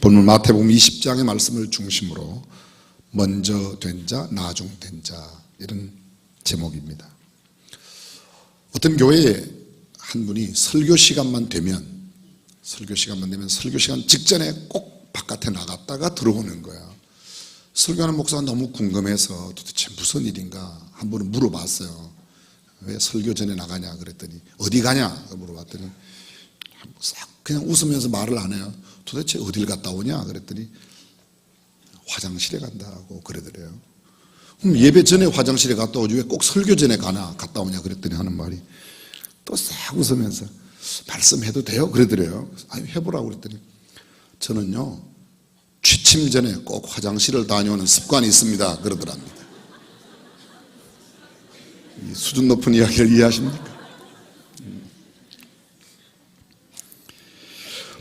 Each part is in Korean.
본문 마태복음 20장의 말씀을 중심으로 먼저 된 자, 나중된 자, 이런 제목입니다. 어떤 교회에 한 분이 설교 시간만 되면 설교 시간 직전에 꼭 바깥에 나갔다가 들어오는 거야. 설교하는 목사가 너무 궁금해서 도대체 무슨 일인가 한 분은 물어봤어요. 왜 설교 전에 나가냐 그랬더니 어디 가냐 물어봤더니 싹 그냥 웃으면서 말을 안 해요. 도대체 어딜 갔다 오냐 그랬더니 화장실에 간다고 그러더래요. 그럼 예배 전에 화장실에 갔다 오지 왜 꼭 설교 전에 갔다 오냐 그랬더니 하는 말이 또 싹 웃으면서 말씀해도 돼요? 그러더래요. 아니 해보라고 그랬더니 저는요 취침 전에 꼭 화장실을 다녀오는 습관이 있습니다 그러더랍니다. 이 수준 높은 이야기를 이해하십니까?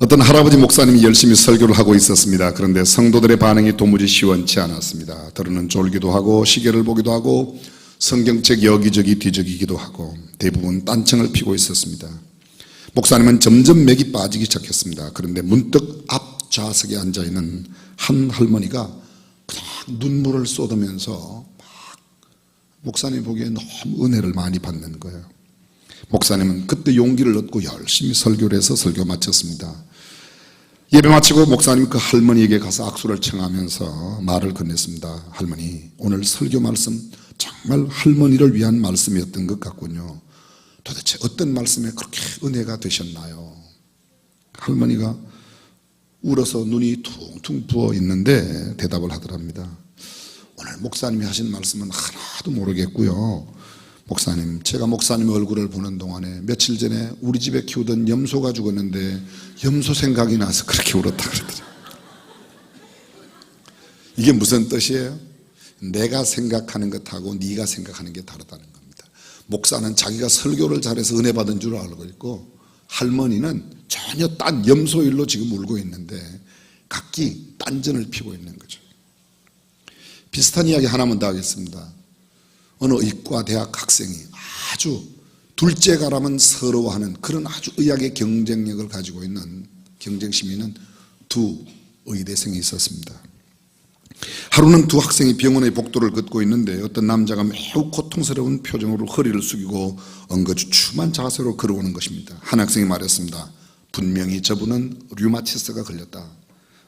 어떤 할아버지 목사님이 열심히 설교를 하고 있었습니다. 그런데 성도들의 반응이 도무지 시원치 않았습니다. 더러는 졸기도 하고 시계를 보기도 하고 성경책 여기저기 뒤적이기도 하고 대부분 딴청을 피고 있었습니다. 목사님은 점점 맥이 빠지기 시작했습니다. 그런데 문득 앞 좌석에 앉아있는 한 할머니가 그냥 눈물을 쏟으면서 막 목사님 보기에 너무 은혜를 많이 받는 거예요. 목사님은 그때 용기를 얻고 열심히 설교를 해서 설교 마쳤습니다. 예배 마치고 목사님 그 할머니에게 가서 악수를 청하면서 말을 건넸습니다. 할머니, 오늘 설교 말씀 정말 할머니를 위한 말씀이었던 것 같군요. 도대체 어떤 말씀에 그렇게 은혜가 되셨나요? 할머니가 울어서 눈이 퉁퉁 부어 있는데 대답을 하더랍니다. 오늘 목사님이 하신 말씀은 하나도 모르겠고요. 목사님, 제가 목사님 얼굴을 보는 동안에 며칠 전에 우리 집에 키우던 염소가 죽었는데 염소 생각이 나서 그렇게 울었다 그러더라고요. 이게 무슨 뜻이에요? 내가 생각하는 것하고 네가 생각하는 게 다르다는 겁니다. 목사는 자기가 설교를 잘해서 은혜 받은 줄 알고 있고 할머니는 전혀 딴 염소 일로 지금 울고 있는데 각기 딴전을 피고 있는 거죠. 비슷한 이야기 하나만 더 하겠습니다. 어느 의과대학 학생이 아주 둘째가라면 서러워하는 그런 아주 의학의 경쟁력을 가지고 있는 경쟁심이 있는 두 의대생이 있었습니다. 하루는 두 학생이 병원의 복도를 걷고 있는데 어떤 남자가 매우 고통스러운 표정으로 허리를 숙이고 엉거주춤한 자세로 걸어오는 것입니다. 한 학생이 말했습니다. 분명히 저분은 류마티스가 걸렸다.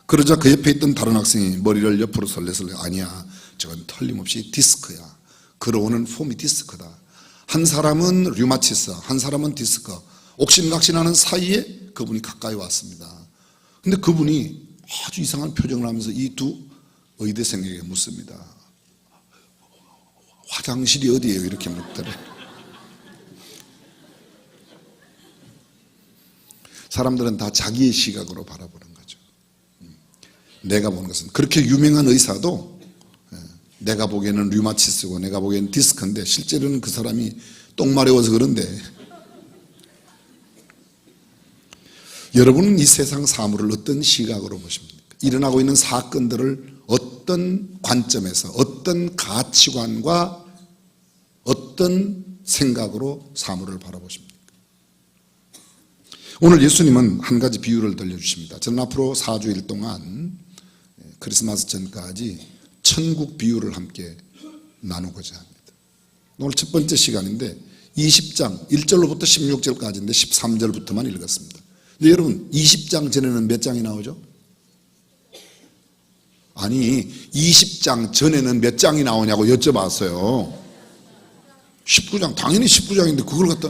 그러자 그 옆에 있던 다른 학생이 머리를 옆으로 설레설레 아니야, 저건 틀림없이 디스크야. 걸어오는 폼이 디스크다. 한 사람은 류마티스, 한 사람은 디스크. 옥신각신하는 사이에 그분이 가까이 왔습니다. 근데 그분이 아주 이상한 표정을 하면서 이 두 의대생에게 묻습니다. 화장실이 어디예요? 이렇게 묻더래. 사람들은 다 자기의 시각으로 바라보는 거죠. 내가 보는 것은 그렇게 유명한 의사도 내가 보기에는 류마티스고 내가 보기에는 디스크인데 실제로는 그 사람이 똥 마려워서 그런데 여러분은 이 세상 사물을 어떤 시각으로 보십니까? 일어나고 있는 사건들을 어떤 관점에서 어떤 가치관과 어떤 생각으로 사물을 바라보십니까? 오늘 예수님은 한 가지 비유를 들려주십니다. 저는 앞으로 4주일 동안 크리스마스 전까지 천국 비유를 함께 나누고자 합니다. 오늘 첫 번째 시간인데 20장 1절로부터 16절까지인데 13절부터만 읽었습니다. 근데 여러분 20장 전에는 몇 장이 나오죠? 아니 20장 전에는 몇 장이 나오냐고 여쭤봤어요. 19장, 당연히 19장인데 그걸 갖다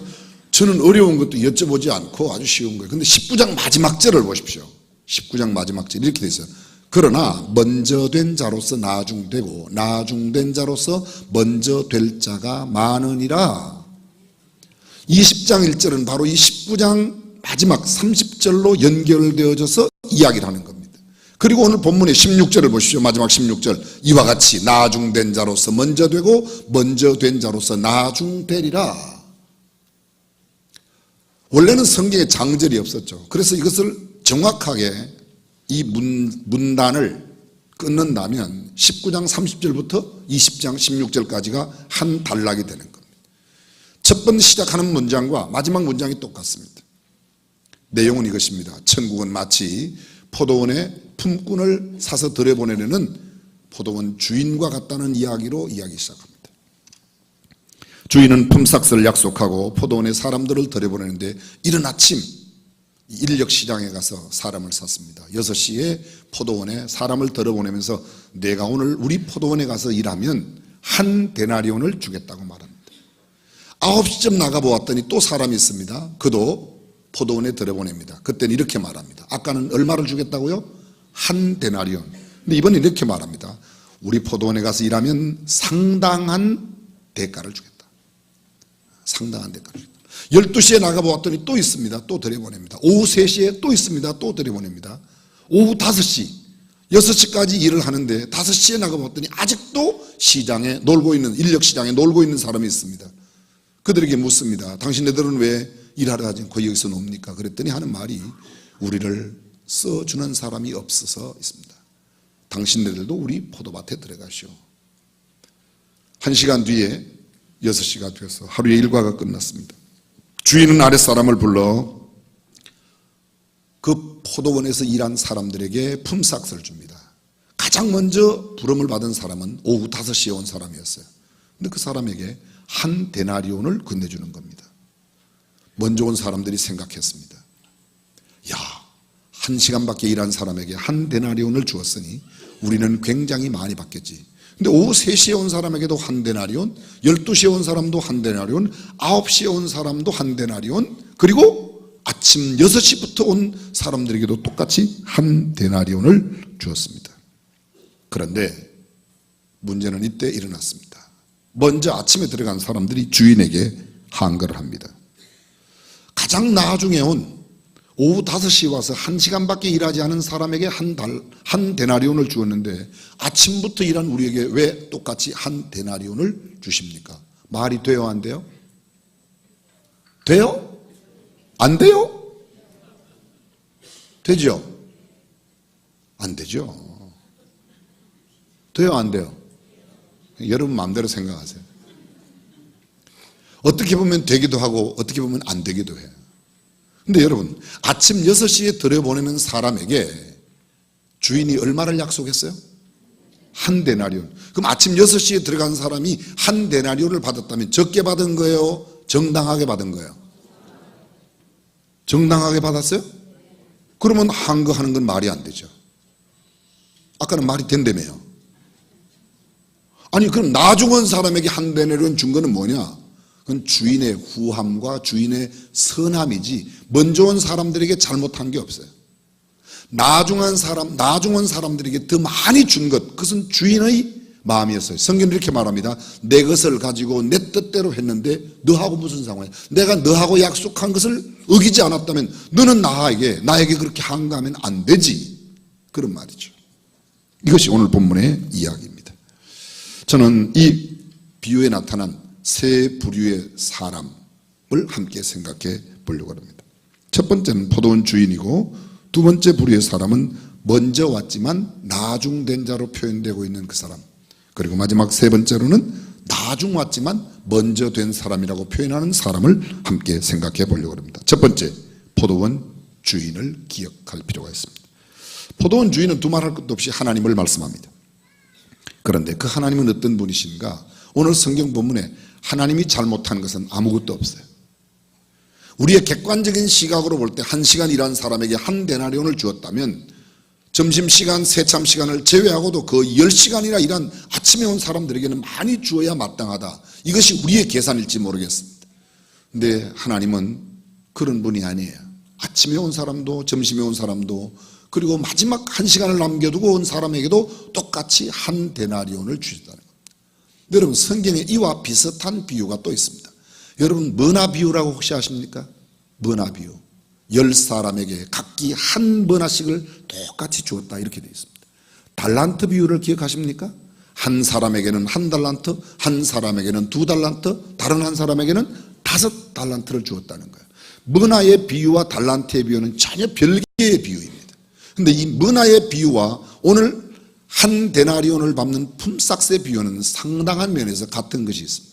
저는 어려운 것도 여쭤보지 않고 아주 쉬운 거예요. 근데 19장 마지막 절을 보십시오. 19장 마지막 절 이렇게 돼 있어요. 그러나 먼저 된 자로서 나중되고 나중된 자로서 먼저 될 자가 많으니라. 20장 1절은 바로 이 19장 마지막 30절로 연결되어져서 이야기를 하는 겁니다. 그리고 오늘 본문의 16절을 보십시오. 마지막 16절 이와 같이 나중된 자로서 먼저 되고 먼저 된 자로서 나중되리라. 원래는 성경에 장절이 없었죠. 그래서 이것을 정확하게 이 문단을 끊는다면 19장 30절부터 20장 16절까지가 한 단락이 되는 겁니다. 첫 번째 시작하는 문장과 마지막 문장이 똑같습니다. 내용은 이것입니다. 천국은 마치 포도원에 품꾼을 사서 들여보내려는 포도원 주인과 같다는 이야기로 이야기 시작합니다. 주인은 품삯을 약속하고 포도원에 사람들을 들여보내는데 이른 아침 인력시장에 가서 사람을 샀습니다. 6시에 포도원에 사람을 들여보내면서 내가 오늘 우리 포도원에 가서 일하면 한 데나리온을 주겠다고 말합니다. 9시쯤 나가보았더니 또 사람이 있습니다. 그도 포도원에 들여보냅니다. 그때는 이렇게 말합니다. 아까는 얼마를 주겠다고요? 한 데나리온. 근데 이번에 이렇게 말합니다. 우리 포도원에 가서 일하면 상당한 대가를 주겠다. 상당한 대가를 주겠다. 12시에 나가보았더니 또 있습니다. 또 들여보냅니다. 오후 3시에 또 있습니다. 또 들여보냅니다. 오후 5시, 6시까지 일을 하는데 5시에 나가보았더니 아직도 시장에 놀고 있는, 인력시장에 놀고 있는 사람이 있습니다. 그들에게 묻습니다. 당신네들은 왜 일하러 가지 않고 여기서 놉니까? 그랬더니 하는 말이 우리를 써주는 사람이 없어서 있습니다. 당신네들도 우리 포도밭에 들어가시오. 1시간 뒤에 6시가 되어서 하루의 일과가 끝났습니다. 주인은 아랫사람을 불러 그 포도원에서 일한 사람들에게 품삯을 줍니다. 가장 먼저 부름을 받은 사람은 오후 5시에 온 사람이었어요. 근데 그 사람에게 한 데나리온을 건네주는 겁니다. 먼저 온 사람들이 생각했습니다. 야, 1시간밖에 일한 사람에게 한 데나리온을 주었으니 우리는 굉장히 많이 받겠지. 근데 오후 3시에 온 사람에게도 한 데나리온, 12시에 온 사람도 한 데나리온, 9시에 온 사람도 한 데나리온, 그리고 아침 6시부터 온 사람들에게도 똑같이 한 데나리온을 주었습니다. 그런데 문제는 이때 일어났습니다. 먼저 아침에 들어간 사람들이 주인에게 항거를 합니다. 가장 나중에 온 오후 5시에 와서 1시간밖에 일하지 않은 사람에게 한 데나리온을 주었는데 아침부터 일한 우리에게 왜 똑같이 한 데나리온을 주십니까? 말이 돼요, 안 돼요? 돼요? 안 돼요? 되죠? 안 되죠. 돼요, 안 돼요? 여러분 마음대로 생각하세요. 어떻게 보면 되기도 하고 어떻게 보면 안 되기도 해요. 근데 여러분, 아침 6시에 들여보내는 사람에게 주인이 얼마를 약속했어요? 한 데나리온. 그럼 아침 6시에 들어간 사람이 한 데나리온을 받았다면 적게 받은 거예요? 정당하게 받은 거예요? 정당하게 받았어요? 그러면 항거하는 건 말이 안 되죠. 아까는 말이 된다며요. 아니 그럼 나중 온 사람에게 한 데나리온 준 거는 뭐냐? 그건 주인의 후함과 주인의 선함이지 먼저 온 사람들에게 잘못한 게 없어요. 나중 온 사람들에게 더 많이 준 것, 그것은 주인의 마음이었어요. 성경은 이렇게 말합니다. 내 것을 가지고 내 뜻대로 했는데 너하고 무슨 상관이야? 내가 너하고 약속한 것을 어기지 않았다면 너는 나에게 그렇게 항거하면 안 되지. 그런 말이죠. 이것이 오늘 본문의 이야기입니다. 저는 이 비유에 나타난 세 부류의 사람을 함께 생각해 보려고 합니다. 첫 번째는 포도원 주인이고 두 번째 부류의 사람은 먼저 왔지만 나중된 자로 표현되고 있는 그 사람, 그리고 마지막 세 번째로는 나중 왔지만 먼저 된 사람이라고 표현하는 사람을 함께 생각해 보려고 합니다. 첫 번째, 포도원 주인을 기억할 필요가 있습니다. 포도원 주인은 두말할 것도 없이 하나님을 말씀합니다. 그런데 그 하나님은 어떤 분이신가? 오늘 성경 본문에 하나님이 잘못한 것은 아무것도 없어요. 우리의 객관적인 시각으로 볼 때 1시간 일한 사람에게 한 데나리온을 주었다면 점심시간, 새참시간을 제외하고도 그 10시간이나 일한 아침에 온 사람들에게는 많이 주어야 마땅하다. 이것이 우리의 계산일지 모르겠습니다. 근데 하나님은 그런 분이 아니에요. 아침에 온 사람도 점심에 온 사람도 그리고 마지막 1시간을 남겨두고 온 사람에게도 똑같이 한 데나리온을 주셨다는 겁니다. 여러분, 성경에 이와 비슷한 비유가 또 있습니다. 여러분, 머나 비유라고 혹시 아십니까? 머나 비유. 10사람에게 각기 한 머나씩을 똑같이 주었다, 이렇게 되어 있습니다. 달란트 비유를 기억하십니까? 한 사람에게는 한 달란트, 한 사람에게는 2달란트, 다른 한 사람에게는 5달란트를 주었다는 거예요. 머나의 비유와 달란트의 비유는 전혀 별개의 비유입니다. 그런데 이 머나의 비유와 오늘 한 데나리온을 받는 품삯의 비유는 상당한 면에서 같은 것이 있습니다.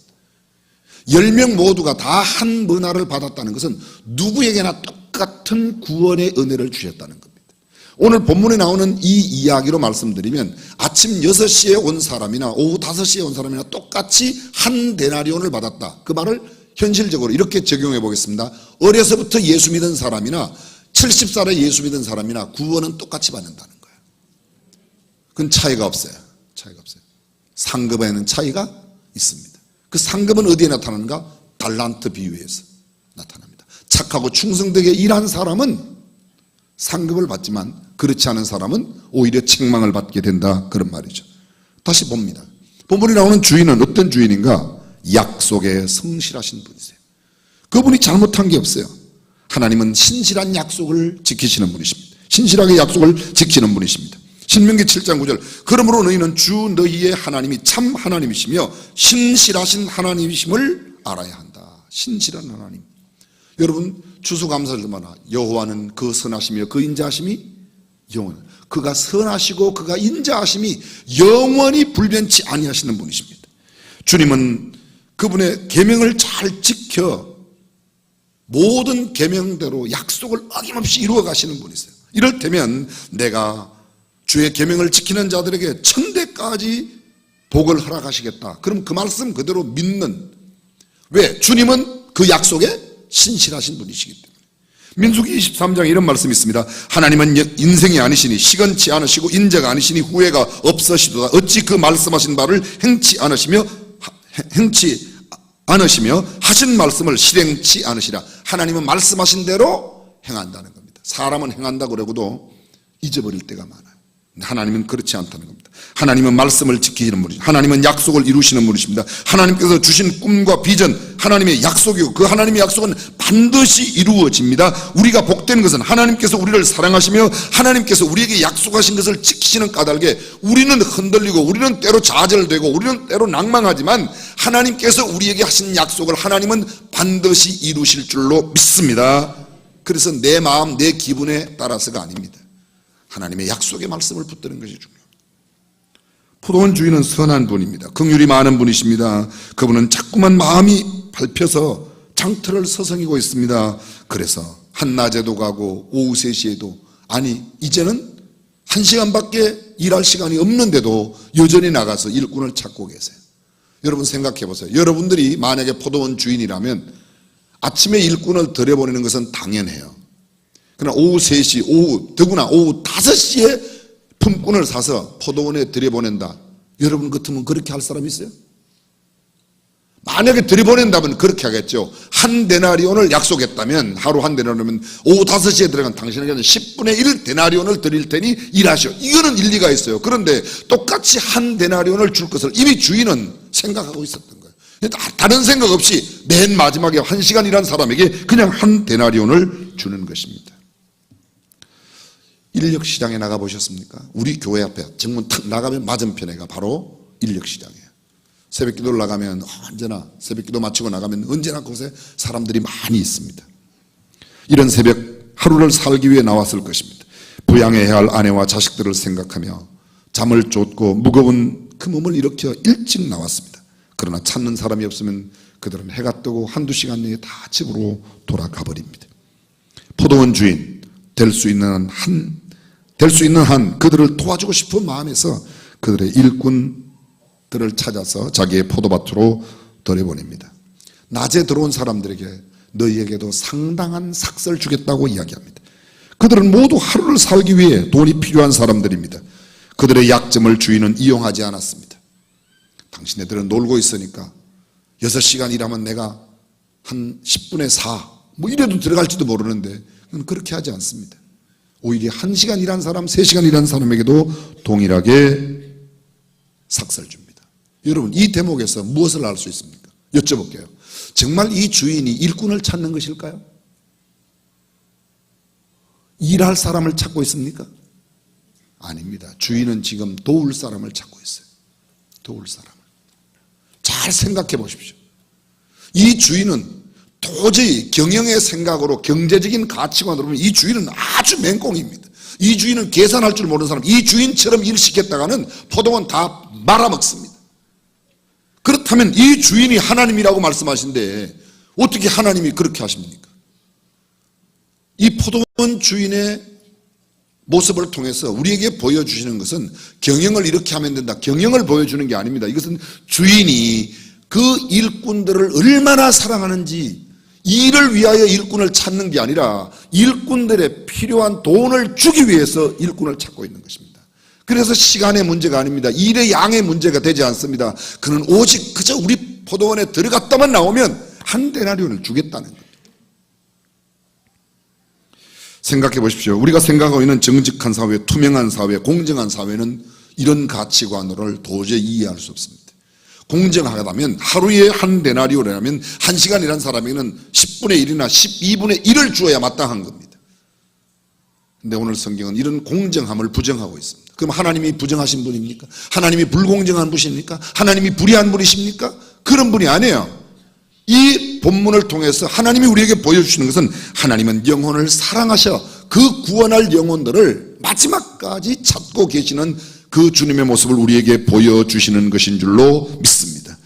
10명 모두가 다 한 머나를 받았다는 것은 누구에게나 똑같은 구원의 은혜를 주셨다는 겁니다. 오늘 본문에 나오는 이 이야기로 말씀드리면 아침 6시에 온 사람이나 오후 5시에 온 사람이나 똑같이 한 데나리온을 받았다. 그 말을 현실적으로 이렇게 적용해 보겠습니다. 어려서부터 예수 믿은 사람이나 70살에 예수 믿은 사람이나 구원은 똑같이 받는다는 거예요. 그건 차이가 없어요. 차이가 없어요. 상급에는 차이가 있습니다. 그 상급은 어디에 나타나는가? 달란트 비유에서 나타납니다. 착하고 충성되게 일한 사람은 상급을 받지만 그렇지 않은 사람은 오히려 책망을 받게 된다, 그런 말이죠. 다시 봅니다. 본문에 나오는 주인은 어떤 주인인가? 약속에 성실하신 분이세요. 그분이 잘못한 게 없어요. 하나님은 신실한 약속을 지키시는 분이십니다. 신실하게 약속을 지키는 분이십니다. 신명기 7장 9절, 그러므로 너희는 주 너희의 하나님이 참 하나님이시며 신실하신 하나님이심을 알아야 한다. 신실한 하나님. 여러분 추수감사절 때마다 여호와는 그 선하시며 그 인자하심이 영원, 그가 선하시고 그가 인자하심이 영원히 불변치 아니하시는 분이십니다. 주님은 그분의 계명을 잘 지켜 모든 계명대로 약속을 어김없이 이루어 가시는 분이세요. 이럴 때면 내가 주의 계명을 지키는 자들에게 천대까지 복을 허락하시겠다. 그럼 그 말씀 그대로 믿는, 왜? 주님은 그 약속에 신실하신 분이시기 때문에. 민수기 23장에 이런 말씀이 있습니다. 하나님은 인생이 아니시니 시건치 않으시고 인자가 아니시니 후회가 없으시도다. 어찌 그 말씀하신 바를 행치 않으시며 하신 말씀을 실행치 않으시라. 하나님은 말씀하신 대로 행한다는 겁니다. 사람은 행한다 그러고도 잊어버릴 때가 많아요. 하나님은 그렇지 않다는 겁니다. 하나님은 말씀을 지키시는 분이십니다. 하나님은 약속을 이루시는 분이십니다. 하나님께서 주신 꿈과 비전, 하나님의 약속이고 그 하나님의 약속은 반드시 이루어집니다. 우리가 복된 것은 하나님께서 우리를 사랑하시며 하나님께서 우리에게 약속하신 것을 지키시는 까닭에 우리는 흔들리고 우리는 때로 좌절되고 우리는 때로 낭망하지만 하나님께서 우리에게 하신 약속을 하나님은 반드시 이루실 줄로 믿습니다. 그래서 내 마음, 내 기분에 따라서가 아닙니다. 하나님의 약속의 말씀을 붙드는 것이 중요합니다. 포도원 주인은 선한 분입니다. 긍휼이 많은 분이십니다. 그분은 자꾸만 마음이 밟혀서 장터를 서성이고 있습니다. 그래서 한낮에도 가고 오후 3시에도, 아니 이제는 1시간밖에 일할 시간이 없는데도 여전히 나가서 일꾼을 찾고 계세요. 여러분 생각해 보세요. 여러분들이 만약에 포도원 주인이라면 아침에 일꾼을 들여보내는 것은 당연해요. 그러나 오후 3시, 더구나 오후 5시에 품꾼을 사서 포도원에 들여보낸다. 여러분 같으면 그렇게 할 사람이 있어요? 만약에 들여보낸다면 그렇게 하겠죠. 한 데나리온을 약속했다면, 하루 한 데나리온이면 오후 5시에 들어간 당신에게는 10분의 1 데나리온을 드릴 테니 일하시오. 이거는 일리가 있어요. 그런데 똑같이 한 데나리온을 줄 것을 이미 주인은 생각하고 있었던 거예요. 다른 생각 없이 맨 마지막에 1시간 일한 사람에게 그냥 한 데나리온을 주는 것입니다. 인력시장에 나가보셨습니까? 우리 교회 앞에 정문 탁 나가면 맞은편에가 바로 인력시장이에요. 새벽기도를 나가면 언제나, 새벽기도 마치고 나가면 언제나 그곳에 사람들이 많이 있습니다. 이런 새벽 하루를 살기 위해 나왔을 것입니다. 부양해야 할 아내와 자식들을 생각하며 잠을 쫓고 무거운 그 몸을 일으켜 일찍 나왔습니다. 그러나 찾는 사람이 없으면 그들은 해가 뜨고 한두 시간 내에 다 집으로 돌아가 버립니다. 포도원 주인 될 수 있는 한 그들을 도와주고 싶은 마음에서 그들의 일꾼들을 찾아서 자기의 포도밭으로 들여보냅니다. 낮에 들어온 사람들에게 너희에게도 상당한 삭슬 주겠다고 이야기합니다. 그들은 모두 하루를 살기 위해 돈이 필요한 사람들입니다. 그들의 약점을 주인은 이용하지 않았습니다. 당신네들은 놀고 있으니까 6시간 일하면 내가 한 10분의 4 이래도 들어갈지도 모르는데 그렇게 하지 않습니다. 오히려 1시간 일한 사람, 3시간 일한 사람에게도 동일하게 삭슬 줍니다. 여러분 이 대목에서 무엇을 알 수 있습니까? 여쭤볼게요. 정말 이 주인이 일꾼을 찾는 것일까요? 일할 사람을 찾고 있습니까? 아닙니다. 주인은 지금 도울 사람을 찾고 있어요. 도울 사람을. 잘 생각해 보십시오. 이 주인은 도저히 경영의 생각으로 경제적인 가치관으로 보면 이 주인은 아주 맹꽁입니다. 이 주인은 계산할 줄 모르는 사람, 이 주인처럼 일 시켰다가는 포도원 다 말아먹습니다. 그렇다면 이 주인이 하나님이라고 말씀하신데 어떻게 하나님이 그렇게 하십니까? 이 포도원 주인의 모습을 통해서 우리에게 보여주시는 것은 경영을 이렇게 하면 된다, 경영을 보여주는 게 아닙니다. 이것은 주인이 그 일꾼들을 얼마나 사랑하는지, 이 일을 위하여 일꾼을 찾는 게 아니라 일꾼들의 필요한 돈을 주기 위해서 일꾼을 찾고 있는 것입니다. 그래서 시간의 문제가 아닙니다. 일의 양의 문제가 되지 않습니다. 그는 오직 그저 우리 포도원에 들어갔다만 나오면 한 데나리온을 주겠다는 겁니다. 생각해 보십시오. 우리가 생각하고 있는 정직한 사회, 투명한 사회, 공정한 사회는 이런 가치관을 도저히 이해할 수 없습니다. 공정하다면 하루에 한 데나리온이라면 1시간 일한 사람에게는 10분의 1이나 12분의 1을 주어야 마땅한 겁니다. 근데 오늘 성경은 이런 공정함을 부정하고 있습니다. 그럼 하나님이 부정하신 분입니까? 하나님이 불공정한 분이십니까? 하나님이 불의한 분이십니까? 그런 분이 아니에요. 이 본문을 통해서 하나님이 우리에게 보여주시는 것은 하나님은 영혼을 사랑하셔 그 구원할 영혼들을 마지막까지 찾고 계시는 그 주님의 모습을 우리에게 보여주시는 것인 줄로 믿습니다.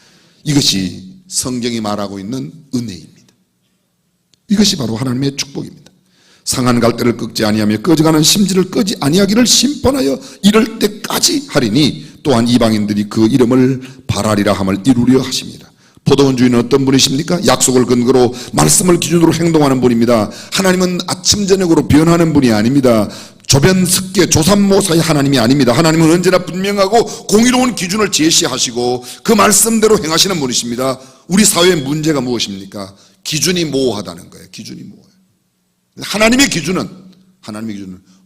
이것이 성경이 말하고 있는 은혜입니다. 이것이 바로 하나님의 축복입니다. 상한 갈대를 꺾지 아니하며 꺼져가는 심지를 끄지 아니하기를 심판하여 이럴 때까지 하리니 또한 이방인들이 그 이름을 바라리라 함을 이루려 하십니다. 포도원 주인은 어떤 분이십니까? 약속을 근거로 말씀을 기준으로 행동하는 분입니다. 하나님은 아침 저녁으로 변하는 분이 아닙니다. 조변 석계 조삼모사의 하나님이 아닙니다. 하나님은 언제나 분명하고 공의로운 기준을 제시하시고 그 말씀대로 행하시는 분이십니다. 우리 사회의 문제가 무엇입니까? 기준이 모호하다는 거예요. 기준이 모호해요. 하나님의 기준은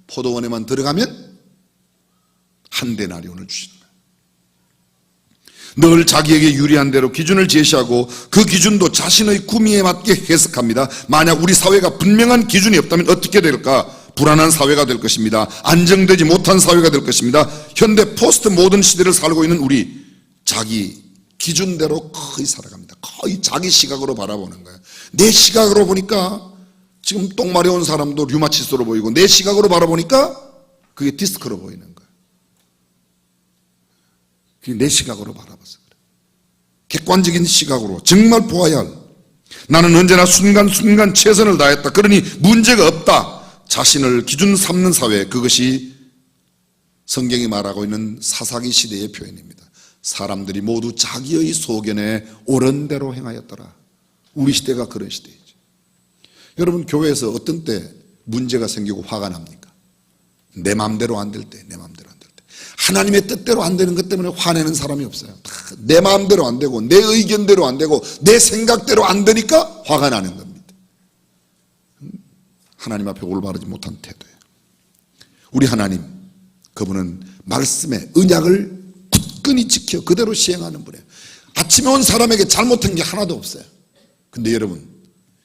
포도원에만 들어가면 한 데나리온을 주시는 거예요. 늘 자기에게 유리한 대로 기준을 제시하고 그 기준도 자신의 구미에 맞게 해석합니다. 만약 우리 사회가 분명한 기준이 없다면 어떻게 될까? 불안한 사회가 될 것입니다. 안정되지 못한 사회가 될 것입니다. 현대 포스트 모던 시대를 살고 있는 우리, 자기 기준대로 거의 살아갑니다. 거의 자기 시각으로 바라보는 거예요. 내 시각으로 보니까 지금 똥 마려운 사람도 류마티스로 보이고, 내 시각으로 바라보니까 그게 디스크로 보이는 거예요. 그게 내 시각으로 바라봐서 그래요. 객관적인 시각으로 정말 보아야 할, 나는 언제나 순간순간 최선을 다했다, 그러니 문제가 없다, 자신을 기준 삼는 사회, 그것이 성경이 말하고 있는 사사기 시대의 표현입니다. 사람들이 모두 자기의 소견에 옳은 대로 행하였더라. 우리 시대가 그런 시대이죠. 여러분, 교회에서 어떤 때 문제가 생기고 화가 납니까? 내 마음대로 안 될 때, 내 마음대로 안 될 때. 하나님의 뜻대로 안 되는 것 때문에 화내는 사람이 없어요. 내 마음대로 안 되고 내 의견대로 안 되고 내 생각대로 안 되니까 화가 나는 겁니다. 하나님 앞에 올바르지 못한 태도예요. 우리 하나님, 그분은 말씀의 언약을 굳건히 지켜 그대로 시행하는 분이에요. 아침에 온 사람에게 잘못한 게 하나도 없어요. 근데 여러분,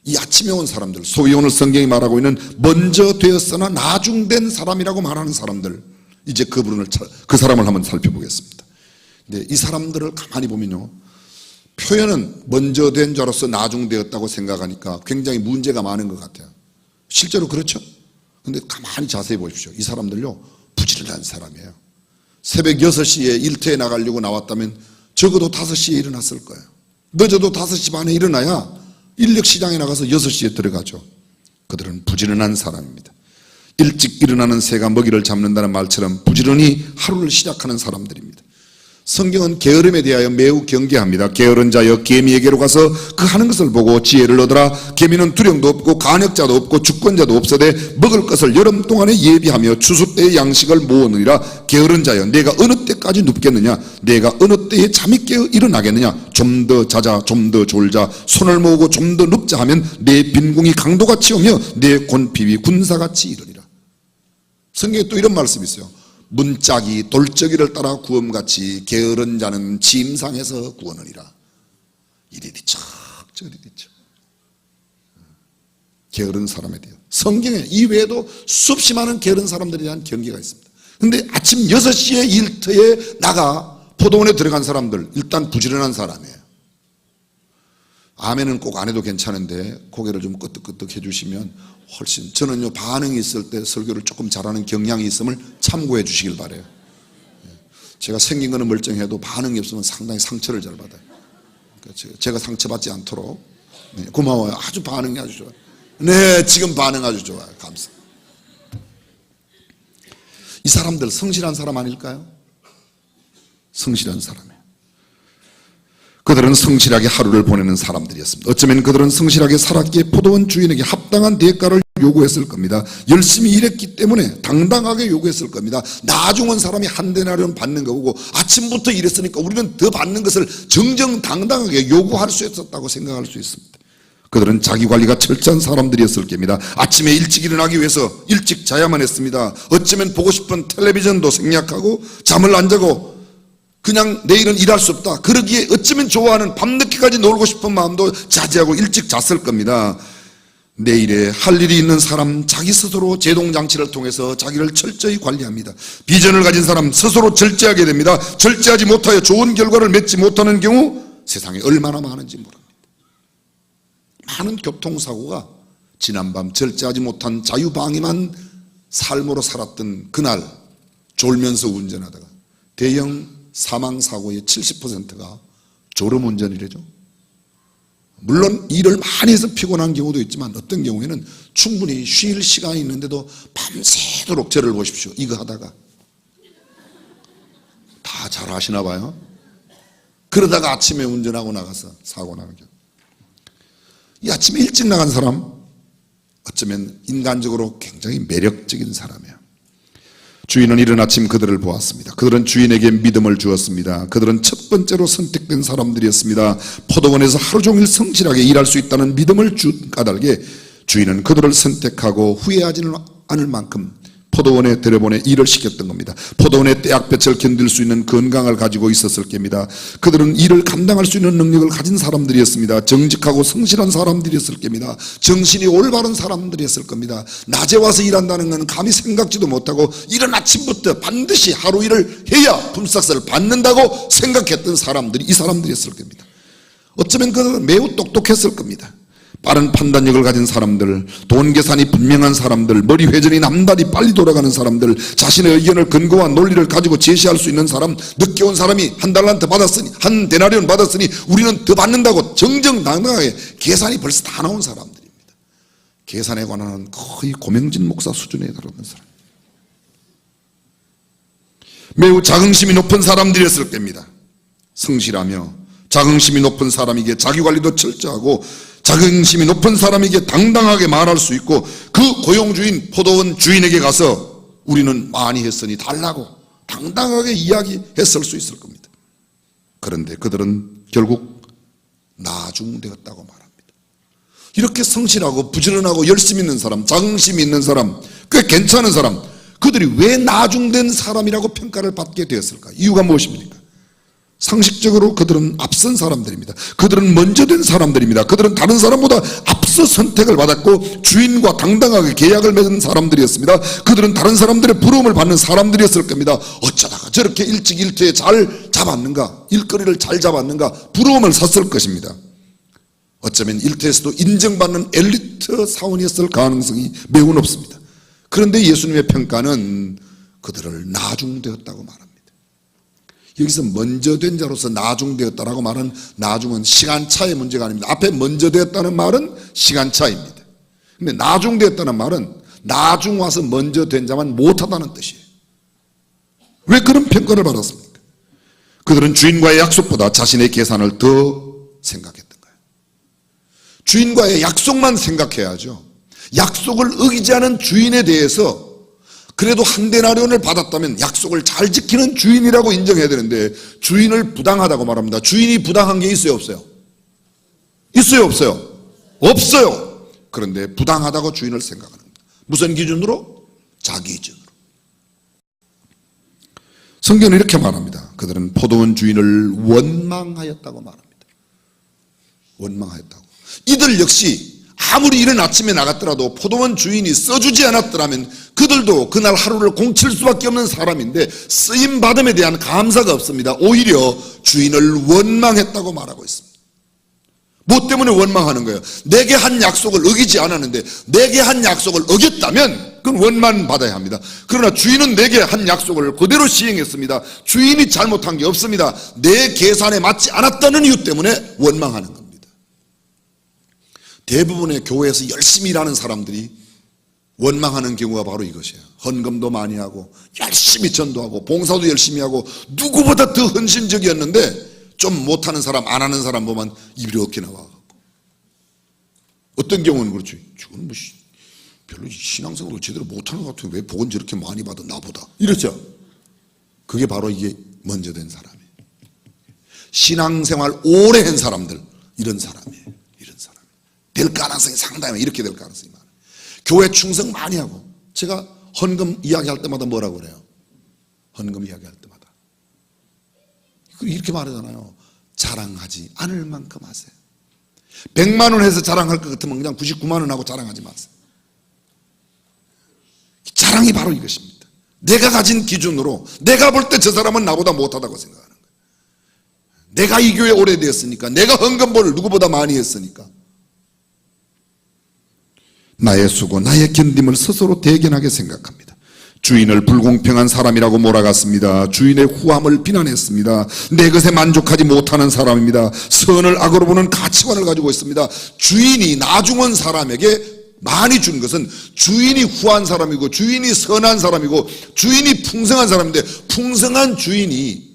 이 아침에 온 사람들, 소위 오늘 성경이 말하고 있는 먼저 되었으나 나중된 사람이라고 말하는 사람들, 이제 그 사람을 한번 살펴보겠습니다. 근데 이 사람들을 가만히 보면요, 표현은 먼저 된 자로서 나중되었다고 생각하니까 굉장히 문제가 많은 것 같아요. 실제로 그렇죠? 근데 가만히 자세히 보십시오. 이 사람들요, 부지런한 사람이에요. 새벽 6시에 일터에 나가려고 나왔다면 적어도 5시에 일어났을 거예요. 늦어도 5시 반에 일어나야 인력시장에 나가서 6시에 들어가죠. 그들은 부지런한 사람입니다. 일찍 일어나는 새가 먹이를 잡는다는 말처럼 부지런히 하루를 시작하는 사람들입니다. 성경은 게으름에 대하여 매우 경계합니다. 게으른 자여 개미에게로 가서 그 하는 것을 보고 지혜를 얻으라. 개미는 두령도 없고 간역자도 없고 주권자도 없어되 먹을 것을 여름 동안에 예비하며 추수 때의 양식을 모으느니라. 게으른 자여, 내가 어느 때까지 눕겠느냐? 내가 어느 때에 잠이 깨어 일어나겠느냐? 좀 더 자자, 좀 더 졸자, 손을 모으고 좀 더 눕자 하면 내 빈궁이 강도같이 오며 내 곤핍이 군사같이 이르리라. 성경에 또 이런 말씀이 있어요. 문짝이 돌적이를 따라 구음같이 게으른 자는 침상에서 구원하리라. 이리 뒤척 저리 뒤척. 게으른 사람에 대해 성경에 이외에도 수없이 많은 게으른 사람들에 대한 경계가 있습니다. 그런데 아침 6시에 일터에 나가 포도원에 들어간 사람들, 일단 부지런한 사람이에요. 아멘은 꼭 안 해도 괜찮은데 고개를 좀 끄덕끄덕 해주시면 훨씬, 저는요, 반응이 있을 때 설교를 조금 잘하는 경향이 있음을 참고해 주시길 바라요. 제가 생긴 거는 멀쩡해도 반응이 없으면 상당히 상처를 잘 받아요. 그러니까 제가 상처받지 않도록. 네, 고마워요. 아주 반응이 아주 좋아요. 네, 지금 반응 아주 좋아요. 감사합니다. 이 사람들 성실한 사람 아닐까요? 성실한 사람이에요. 그들은 성실하게 하루를 보내는 사람들이었습니다. 어쩌면 그들은 성실하게 살았기에 포도원 주인에게 합당한 대가를 요구했을 겁니다. 열심히 일했기 때문에 당당하게 요구했을 겁니다. 나중은 사람이 한 데나리온 받는 거고 아침부터 일했으니까 우리는 더 받는 것을 정정당당하게 요구할 수 있었다고 생각할 수 있습니다. 그들은 자기관리가 철저한 사람들이었을 겁니다. 아침에 일찍 일어나기 위해서 일찍 자야만 했습니다. 어쩌면 보고 싶은 텔레비전도 생략하고 잠을 안 자고 그냥 내일은 일할 수 없다, 그러기에 어쩌면 좋아하는 밤늦게까지 놀고 싶은 마음도 자제하고 일찍 잤을 겁니다. 내일에 할 일이 있는 사람 자기 스스로 제동장치를 통해서 자기를 철저히 관리합니다. 비전을 가진 사람 스스로 절제하게 됩니다. 절제하지 못하여 좋은 결과를 맺지 못하는 경우 세상에 얼마나 많은지 모릅니다. 많은 교통사고가 지난밤 절제하지 못한 자유방임한 삶으로 살았던 그날 졸면서 운전하다가 대형 사망사고의 70%가 졸음운전이래죠. 물론 일을 많이 해서 피곤한 경우도 있지만 어떤 경우에는 충분히 쉴 시간이 있는데도 밤새도록 저를 보십시오. 이거 하다가 다 잘 하시나 봐요. 그러다가 아침에 운전하고 나가서 사고 나는 경우. 이 아침에 일찍 나간 사람 어쩌면 인간적으로 굉장히 매력적인 사람이에요. 주인은 이른 아침 그들을 보았습니다. 그들은 주인에게 믿음을 주었습니다. 그들은 첫 번째로 선택된 사람들이었습니다. 포도원에서 하루 종일 성실하게 일할 수 있다는 믿음을 준 까닭에 주인은 그들을 선택하고 후회하지는 않을 만큼 포도원에 들여보내 일을 시켰던 겁니다. 포도원의 떼약볕을 견딜 수 있는 건강을 가지고 있었을 겁니다. 그들은 일을 감당할 수 있는 능력을 가진 사람들이었습니다. 정직하고 성실한 사람들이었을 겁니다. 정신이 올바른 사람들이었을 겁니다. 낮에 와서 일한다는 것은 감히 생각지도 못하고 이른 아침부터 반드시 하루 일을 해야 품삯을 받는다고 생각했던 사람들이 이 사람들이었을 겁니다. 어쩌면 그들은 매우 똑똑했을 겁니다. 빠른 판단력을 가진 사람들, 돈 계산이 분명한 사람들, 머리 회전이 남달리 빨리 돌아가는 사람들, 자신의 의견을 근거와 논리를 가지고 제시할 수 있는 사람, 늦게 온 사람이 한 달란트 받았으니, 한 데나리온 받았으니 우리는 더 받는다고 정정당당하게 계산이 벌써 다 나온 사람들입니다. 계산에 관한 거의 고명진 목사 수준에 달하는 사람. 매우 자긍심이 높은 사람들이었을 겁니다. 성실하며 자긍심이 높은 사람에게 자기관리도 철저하고 자긍심이 높은 사람에게 당당하게 말할 수 있고 그 고용주인 포도원 주인에게 가서 우리는 많이 했으니 달라고 당당하게 이야기했을 수 있을 겁니다. 그런데 그들은 결국 나중되었다고 말합니다. 이렇게 성실하고 부지런하고 열심 있는 사람, 자긍심이 있는 사람, 꽤 괜찮은 사람, 그들이 왜 나중된 사람이라고 평가를 받게 되었을까? 이유가 무엇입니까? 상식적으로 그들은 앞선 사람들입니다. 그들은 먼저 된 사람들입니다. 그들은 다른 사람보다 앞서 선택을 받았고 주인과 당당하게 계약을 맺은 사람들이었습니다. 그들은 다른 사람들의 부러움을 받는 사람들이었을 겁니다. 어쩌다가 저렇게 일찍 일터에 잘 잡았는가, 일거리를 잘 잡았는가, 부러움을 샀을 것입니다. 어쩌면 일터에서도 인정받는 엘리트 사원이었을 가능성이 매우 높습니다. 그런데 예수님의 평가는 그들을 나중되었다고 말합니다. 여기서 먼저 된 자로서 나중되었다라고 말은 나중은 시간차의 문제가 아닙니다. 앞에 먼저 되었다는 말은 시간차입니다. 근데 나중되었다는 말은 나중 와서 먼저 된 자만 못하다는 뜻이에요. 왜 그런 평가를 받았습니까? 그들은 주인과의 약속보다 자신의 계산을 더 생각했던 거예요. 주인과의 약속만 생각해야죠. 약속을 어기지 않은 주인에 대해서 그래도 한 데나리온을 받았다면 약속을 잘 지키는 주인이라고 인정해야 되는데 주인을 부당하다고 말합니다. 주인이 부당한 게 있어요, 없어요? 있어요, 없어요? 없어요. 그런데 부당하다고 주인을 생각합니다. 무슨 기준으로? 자기 기준으로. 성경은 이렇게 말합니다. 그들은 포도원 주인을 원망하였다고 말합니다. 원망하였다고. 이들 역시 아무리 이른 아침에 나갔더라도 포도원 주인이 써주지 않았더라면 그들도 그날 하루를 공칠 수밖에 없는 사람인데 쓰임받음에 대한 감사가 없습니다. 오히려 주인을 원망했다고 말하고 있습니다. 뭐 때문에 원망하는 거예요? 내게 한 약속을 어기지 않았는데 내게 한 약속을 어겼다면 그건 원망받아야 합니다. 그러나 주인은 내게 한 약속을 그대로 시행했습니다. 주인이 잘못한 게 없습니다. 내 계산에 맞지 않았다는 이유 때문에 원망하는 겁니다. 대부분의 교회에서 열심히 일하는 사람들이 원망하는 경우가 바로 이것이에요. 헌금도 많이 하고 열심히 전도하고 봉사도 열심히 하고 누구보다 더 헌신적이었는데 좀 못하는 사람, 안 하는 사람 보면 입이 어깨 나와. 어떤 경우는 그렇죠. 저건 뭐 별로 신앙생활을 제대로 못하는 것 같아요. 왜 복은 저렇게 많이 받아 나보다. 이렇죠. 그게 바로 이게 먼저 된 사람이에요. 신앙생활 오래 한 사람들, 이런 사람이에요. 이런 사람. 될 가능성이 상당히 이렇게 될 가능성이 많아요. 교회 충성 많이 하고. 제가 헌금 이야기할 때마다 뭐라고 그래요? 헌금 이야기할 때마다 이렇게 말하잖아요. 자랑하지 않을 만큼 하세요. 100만 원 해서 자랑할 것 같으면 그냥 99만 원 하고 자랑하지 마세요. 자랑이 바로 이것입니다. 내가 가진 기준으로 내가 볼 때 저 사람은 나보다 못하다고 생각하는 거예요. 내가 이 교회 오래되었으니까, 내가 헌금벌을 누구보다 많이 했으니까 나의 수고, 나의 견딤을 스스로 대견하게 생각합니다. 주인을 불공평한 사람이라고 몰아갔습니다. 주인의 후함을 비난했습니다. 내 것에 만족하지 못하는 사람입니다. 선을 악으로 보는 가치관을 가지고 있습니다. 주인이 나중은 사람에게 많이 준 것은 주인이 후한 사람이고 주인이 선한 사람이고 주인이 풍성한 사람인데, 풍성한 주인이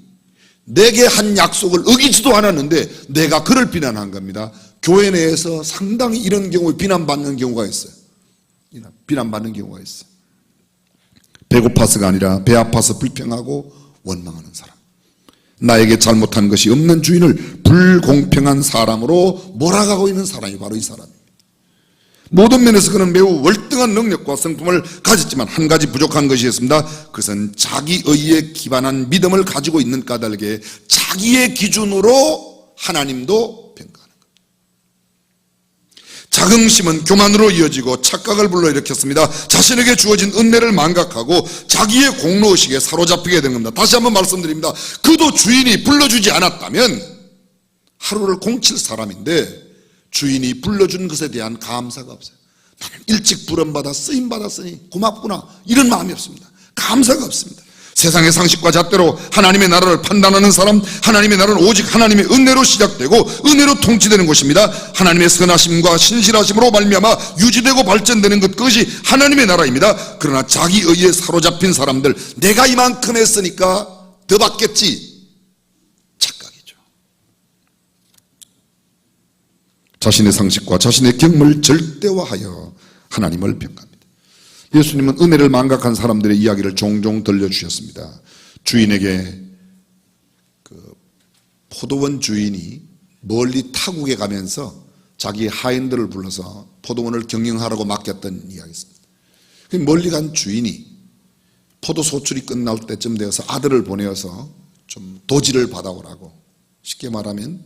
내게 한 약속을 어기지도 않았는데 내가 그를 비난한 겁니다. 교회 내에서 상당히 이런 경우에 비난받는 경우가 있어요. 비난받는 경우가 있어요. 배고파서가 아니라 배 아파서 불평하고 원망하는 사람, 나에게 잘못한 것이 없는 주인을 불공평한 사람으로 몰아가고 있는 사람이 바로 이 사람입니다. 모든 면에서 그는 매우 월등한 능력과 성품을 가졌지만 한 가지 부족한 것이 있습니다. 그것은 자기의에 기반한 믿음을 가지고 있는 까닭에 자기의 기준으로 하나님도 평가하는 것. 자긍심은 교만으로 이어지고 착각을 불러일으켰습니다. 자신에게 주어진 은혜를 망각하고 자기의 공로의식에 사로잡히게 된 겁니다. 다시 한번 말씀드립니다. 그도 주인이 불러주지 않았다면 하루를 공칠 사람인데 주인이 불러준 것에 대한 감사가 없어요. 나는 일찍 부름받아 쓰임받았으니 고맙구나, 이런 마음이 없습니다. 감사가 없습니다. 세상의 상식과 잣대로 하나님의 나라를 판단하는 사람, 하나님의 나라는 오직 하나님의 은혜로 시작되고 은혜로 통치되는 것입니다. 하나님의 선하심과 신실하심으로 말미암아 유지되고 발전되는 것, 그것이 하나님의 나라입니다. 그러나 자기 의에 사로잡힌 사람들, 내가 이만큼 했으니까 더 받겠지, 착각이죠. 자신의 상식과 자신의 경험을 절대화하여 하나님을 평가합니다. 예수님은 은혜를 망각한 사람들의 이야기를 종종 들려주셨습니다. 주인에게 포도원 주인이 멀리 타국에 가면서 자기 하인들을 불러서 포도원을 경영하라고 맡겼던 이야기 있습니다. 멀리 간 주인이 포도 소출이 끝날 때쯤 되어서 아들을 보내어서 좀 도지를 받아오라고, 쉽게 말하면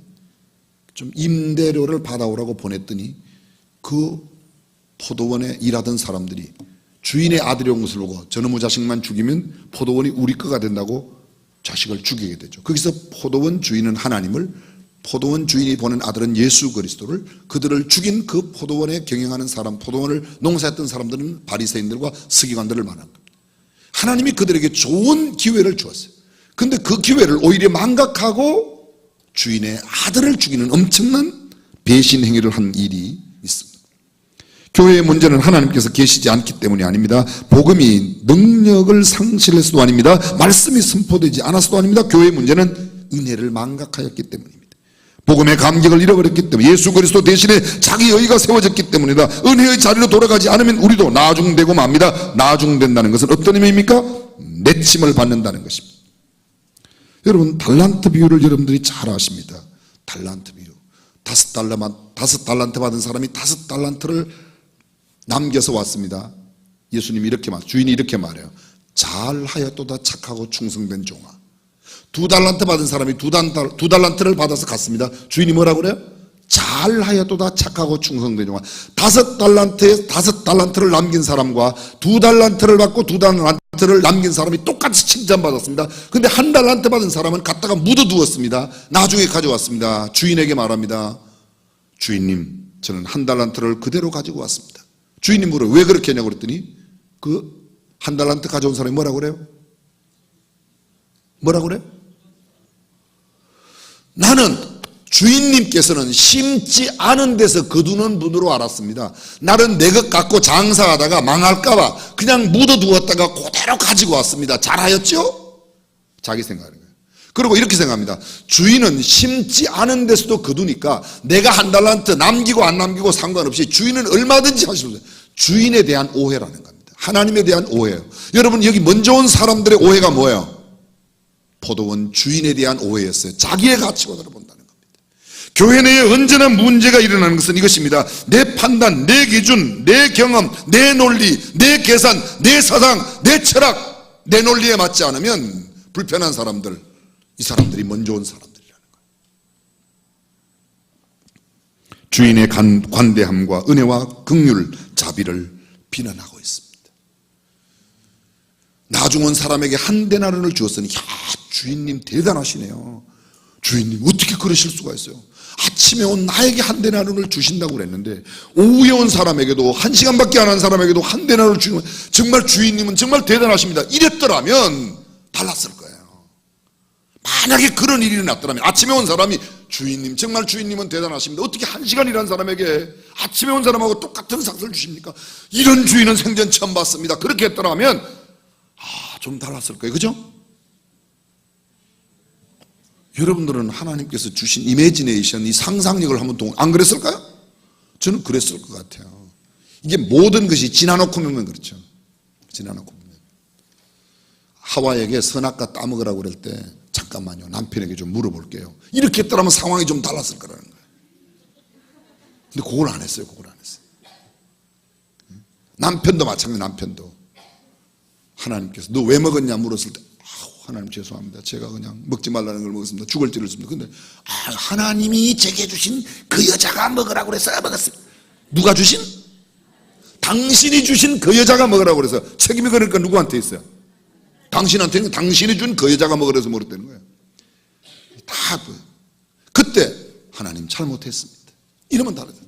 좀 임대료를 받아오라고 보냈더니 그 포도원에 일하던 사람들이 주인의 아들이 온 것을 보고 저놈의 자식만 죽이면 포도원이 우리 거가 된다고 자식을 죽이게 되죠. 거기서 포도원 주인은 하나님을, 포도원 주인이 보낸 아들은 예수 그리스도를, 그들을 죽인 그 포도원에 경영하는 사람, 포도원을 농사했던 사람들은 바리새인들과 서기관들을 말한 겁니다. 하나님이 그들에게 좋은 기회를 주었어요. 그런데 그 기회를 오히려 망각하고 주인의 아들을 죽이는 엄청난 배신 행위를 한 일이 있습니다. 교회의 문제는 하나님께서 계시지 않기 때문이 아닙니다. 복음이 능력을 상실해서도 아닙니다. 말씀이 선포되지 않아서도 아닙니다. 교회의 문제는 은혜를 망각하였기 때문입니다. 복음의 감격을 잃어버렸기 때문에, 예수 그리스도 대신에 자기 의가 세워졌기 때문이다. 은혜의 자리로 돌아가지 않으면 우리도 나중되고 맙니다. 나중된다는 것은 어떤 의미입니까? 내침을 받는다는 것입니다. 여러분, 달란트 비유를 여러분들이 잘 아십니다. 달란트 비유. 5달란트 받은 사람이 5달란트를 남겨서 왔습니다. 예수님이 이렇게 주인이 이렇게 말해요. 잘하였도다 착하고 충성된 종아. 2달란트 받은 사람이 2달란트를 받아서 갔습니다. 주인이 뭐라고 그래요? 잘하였도다 착하고 충성된 종아. 5달란트에 5달란트를 남긴 사람과 2달란트를 받고 2달란트를 남긴 사람이 똑같이 칭찬받았습니다. 근데 1달란트 받은 사람은 갖다가 묻어두었습니다. 나중에 가져왔습니다. 주인에게 말합니다. 주인님, 저는 1달란트를 그대로 가지고 왔습니다. 주인이 물어요. 왜 그렇게 했냐고 그랬더니 그 1달란트 가져온 사람이 뭐라고 그래요? 뭐라고 그래요? 나는 주인님이 주인님께서는 심지 않은 데서 거두는 분으로 알았습니다. 나는 내 것 갖고 장사하다가 망할까봐 그냥 묻어두었다가 그대로 가지고 왔습니다. 잘하였죠? 자기 생각하는 거예요. 그리고 이렇게 생각합니다. 주인은 심지 않은 데서도 거두니까 내가 한 달란트 남기고 안 남기고 상관없이 주인은 얼마든지 하실 수 있어요. 주인에 대한 오해라는 겁니다. 하나님에 대한 오해예요. 여러분, 여기 먼저 온 사람들의 오해가 뭐예요? 포도원 주인에 대한 오해였어요. 자기의 가치관으로 본다는 겁니다. 교회 내에 언제나 문제가 일어나는 것은 이것입니다. 내 판단, 내 기준, 내 경험, 내 논리, 내 계산, 내 사상, 내 철학, 내 논리에 맞지 않으면 불편한 사람들, 이 사람들이 먼저 온 사람들이라는 거예요. 주인의 관대함과 은혜와 긍휼, 자비를 비난하고 있습니다. 나중 온 사람에게 한 데나리온을 주었으니, 야, 주인님 대단하시네요. 주인님 어떻게 그러실 수가 있어요? 아침에 온 나에게 한 데나리온을 주신다고 그랬는데 오후에 온 사람에게도, 한 시간밖에 안 한 사람에게도 한 데나리온을 주는, 정말 주인님은 정말 대단하십니다. 이랬더라면 달랐을 거예요. 만약에 그런 일이 났더라면, 아침에 온 사람이 주인님 정말 주인님은 대단하십니다. 어떻게 한 시간 일한 사람에게 아침에 온 사람하고 똑같은 상을 주십니까? 이런 주인은 생전 처음 봤습니다. 그렇게 했더라면 좀 달랐을 거예요. 그죠? 여러분들은 하나님께서 주신 이미지네이션, 이 상상력을 한번 안 그랬을까요? 저는 그랬을 것 같아요. 이게 모든 것이 지나놓고 보면 그렇죠. 지나놓고 보면. 하와에게 선악과 따먹으라고 그럴 때, 잠깐만요, 남편에게 좀 물어볼게요, 이렇게 했더라면 상황이 좀 달랐을 거라는 거예요. 근데 그걸 안 했어요. 그걸 안 했어요. 남편도 마찬가지. 남편도 하나님께서 너 왜 먹었냐 물었을 때, 하나님 죄송합니다, 제가 그냥 먹지 말라는 걸 먹었습니다. 죽을 찌를 습니다. 근데 하나님이 제게 주신 그 여자가 먹으라고 그래서 먹었습니다. 누가 주신? 당신이 주신 그 여자가 먹으라고 그래서. 책임이 그러니까 누구한테 있어요? 당신한테는 당신이 준 그 여자가 먹으라서 먹었다는 거예요. 다 그때 하나님 잘못했습니다, 이러면 다르다.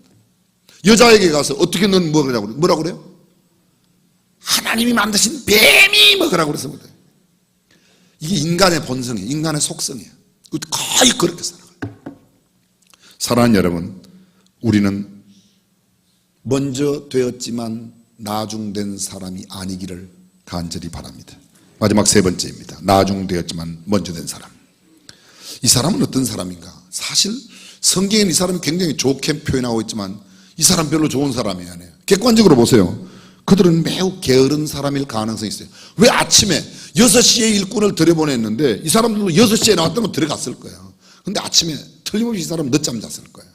여자에게 가서 어떻게 넌 먹으라고 그래? 뭐라고 그래요? 하나님이 만드신 뱀이 먹으라고 그래서 먹어요. 이게 인간의 본성이에요. 인간의 속성이에요. 거의 그렇게 살아가요. 사랑하는 여러분, 우리는 먼저 되었지만 나중된 사람이 아니기를 간절히 바랍니다. 마지막 세 번째입니다. 나중되었지만 먼저 된 사람. 이 사람은 어떤 사람인가? 사실 성경에는 이 사람이 굉장히 좋게 표현하고 있지만 이 사람 별로 좋은 사람이 아니에요. 객관적으로 보세요. 그들은 매우 게으른 사람일 가능성이 있어요. 왜 아침에 6시에 일꾼을 들여보냈는데 이 사람들도 6시에 나왔다면 들어갔을 거예요. 근데 아침에 틀림없이 이 사람 늦잠 잤을 거예요.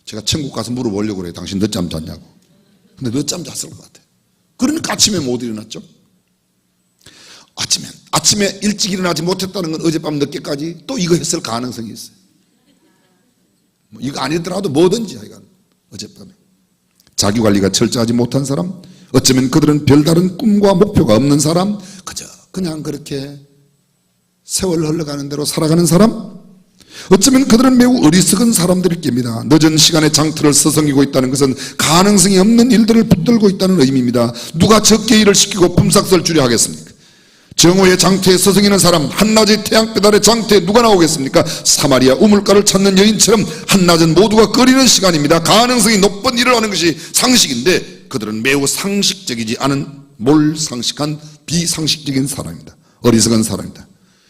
제가 천국 가서 물어보려고 그래요. 당신 늦잠 잤냐고. 근데 늦잠 잤을 것 같아요. 그러니까 아침에 못 일어났죠. 아침에 일찍 일어나지 못했다는 건 어젯밤 늦게까지 또 이거 했을 가능성이 있어요. 이거 아니더라도 뭐든지 하여간 어젯밤에 자기관리가 철저하지 못한 사람, 어쩌면 그들은 별다른 꿈과 목표가 없는 사람, 그냥 그렇게 세월 흘러가는 대로 살아가는 사람, 어쩌면 그들은 매우 어리석은 사람들일 겁니다. 늦은 시간에 장터를 서성이고 있다는 것은 가능성이 없는 일들을 붙들고 있다는 의미입니다. 누가 적게 일을 시키고 품삯을 주려 하겠습니까? 정오의 장터에 서성이는 사람, 한낮의 태양빛 아래 장터에 누가 나오겠습니까? 사마리아 우물가를 찾는 여인처럼 한낮은 모두가 꺼리는 시간입니다. 가능성이 높은 일을 하는 것이 상식인데 그들은 매우 상식적이지 않은 몰상식한 비상식적인 사람입니다. 어리석은 사람입니다.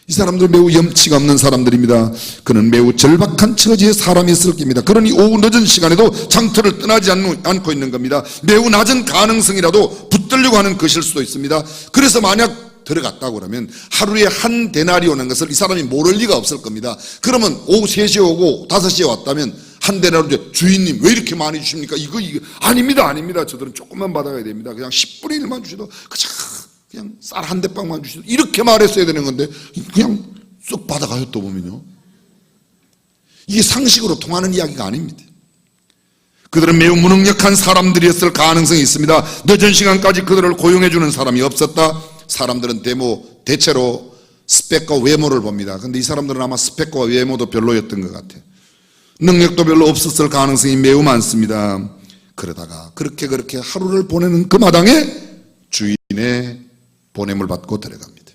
이 사람들은 매우 염치가 없는 사람들입니다. 그는 매우 절박한 처지에 사람이 있을 겁니다. 그러니 오후 늦은 시간에도 장터를 떠나지 않고 있는 겁니다. 매우 낮은 가능성이라도 붙들려고 하는 것일 수도 있습니다. 그래서 만약 들어갔다고 그러면 하루에 한 데나리온 하는 것을 이 사람이 모를 리가 없을 겁니다. 그러면 오후 3시에 오고 5시에 왔다면 한 데나리온, 주인님 왜 이렇게 많이 주십니까? 이거 아닙니다. 저들은 조금만 받아야 됩니다. 그냥 10분의 1만 주셔도 그냥 쌀 한 대빵만 주셔도, 이렇게 말했어야 되는 건데 그냥 쏙 받아가요. 또 보면요, 이게 상식으로 통하는 이야기가 아닙니다. 그들은 매우 무능력한 사람들이었을 가능성이 있습니다. 늦은 시간까지 그들을 고용해주는 사람이 없었다. 사람들은 대체로 스펙과 외모를 봅니다. 근데 이 사람들은 아마 스펙과 외모도 별로였던 것 같아요. 능력도 별로 없었을 가능성이 매우 많습니다. 그러다가 그렇게 하루를 보내는 그 마당에 주인의 보냄을 받고 들어갑니다.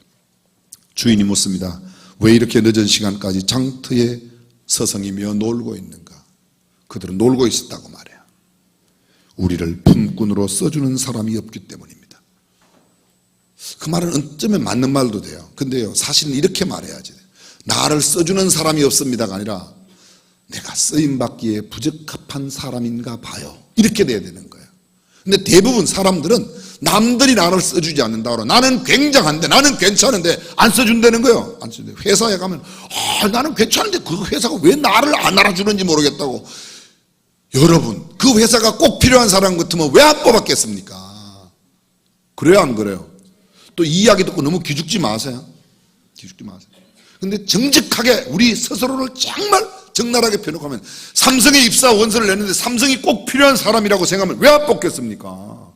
주인이 묻습니다. 왜 이렇게 늦은 시간까지 장터에 서성이며 놀고 있는가? 그들은 놀고 있었다고 말해요. 우리를 품꾼으로 써주는 사람이 없기 때문입니다. 그 말은 어쩌면 맞는 말도 돼요. 근데요, 사실은 이렇게 말해야지. 나를 써주는 사람이 없습니다가 아니라 내가 쓰임받기에 부적합한 사람인가 봐요. 이렇게 돼야 되는 거예요. 근데 대부분 사람들은 남들이 나를 써주지 않는다 그러고 나는 굉장한데, 나는 괜찮은데 안 써준다는 거예요. 안 써준대. 회사에 가면 나는 괜찮은데 그 회사가 왜 나를 안 알아주는지 모르겠다고. 여러분, 그 회사가 꼭 필요한 사람 같으면 왜 안 뽑았겠습니까? 그래요, 안 그래요? 또 이 이야기 듣고 너무 기죽지 마세요. 기죽지 마세요. 근데 정직하게 우리 스스로를 정말 적나라하게 펴놓고 삼성에 입사 원서를 냈는데 삼성이 꼭 필요한 사람이라고 생각하면 왜 안 뽑겠습니까?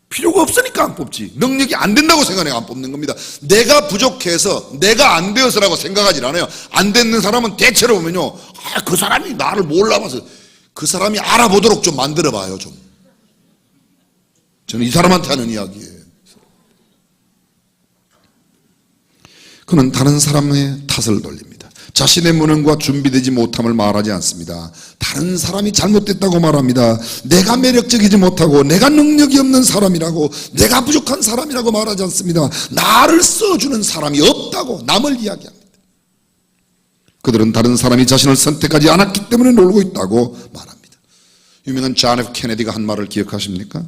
필요가 없으니까 안 뽑지. 능력이 안 된다고 생각해 안 뽑는 겁니다. 내가 부족해서, 내가 안 되어서라고 생각하지 않아요. 안 되는 사람은 대체로 보면요, 그 사람이 나를 몰라봐서 그 사람이 알아보도록 좀 만들어봐요, 좀. 저는 이 사람한테 하는 이야기예요. 그는 다른 사람의 탓을 돌립니다. 자신의 무능과 준비되지 못함을 말하지 않습니다. 다른 사람이 잘못됐다고 말합니다. 내가 매력적이지 못하고 내가 능력이 없는 사람이라고, 내가 부족한 사람이라고 말하지 않습니다. 나를 써주는 사람이 없다고 남을 이야기합니다. 그들은 다른 사람이 자신을 선택하지 않았기 때문에 놀고 있다고 말합니다. 유명한 존 F 케네디가 한 말을 기억하십니까?